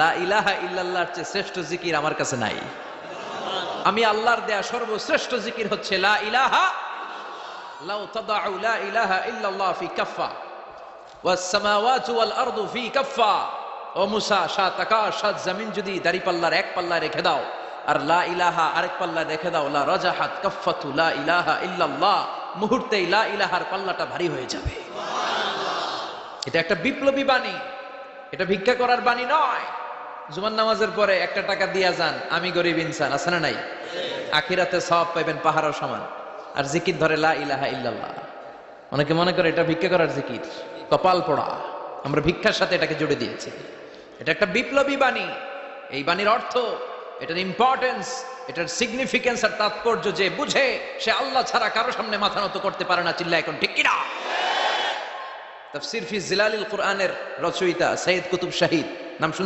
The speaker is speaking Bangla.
লা ইলাহা ইল্লাল্লাহর চেয়ে শ্রেষ্ঠ জিকির আমার কাছে নাই। আমি আল্লাহর দেয়া সর্বশ্রেষ্ঠ জিকির হচ্ছে লা ইলাহা, লাউ তাদাউ লা ইলাহা ইল্লাল্লাহ ফি কাফফা ওয়াস সামাওয়াতু ওয়াল আরদু ফি কাফফা। ও মুসা, সাত আকাশ সাত জমিন যদি দাঁড়িপাল্লার এক পাল্লায় রেখে দাও আর লা ইলাহা আরেক পাল্লায় রেখে দাও, লা রাজাহাত কাফফাতু লা ইলাহা ইল্লাল্লাহ, মুহূর্তেই লা ইলাহার পাল্লাটা ভারী হয়ে যাবে। এটা একটা বিপ্লবী বাণী, এটা ভিক্ষা করার বাণী নয়। জুমার নামাজের পরে একটা টাকা দিয়া যান, আমি গরিব ইনসান, আছে না নাই? আখিরাতে সওয়াব পাইবেন পাহাড়ের সমান। আর জিকির ধরে লা ইলাহা ইল্লাল্লাহ। অনেকে মনে করে এটা ভিক্ষা করার জিকির, কপাল পোড়া। আমরা ভিক্ষার সাথে এটাকে জুড়ে দিয়েছি। এটা একটা বিপ্লবী বাণী। এই বাণীর অর্থ, এটার ইম্পর্টেন্স, এটার সিগনিফিকেন্স আর তাৎপর্য যে বুঝে, সে আল্লাহ ছাড়া কারো সামনে মাথা নত করতে পারে না। চিল্লা এখন ঠিক কিনা? তাফসীর ফি জিলালিল কুরআনের রচয়িতা সৈয়দ কুতুব শাহিদ নাম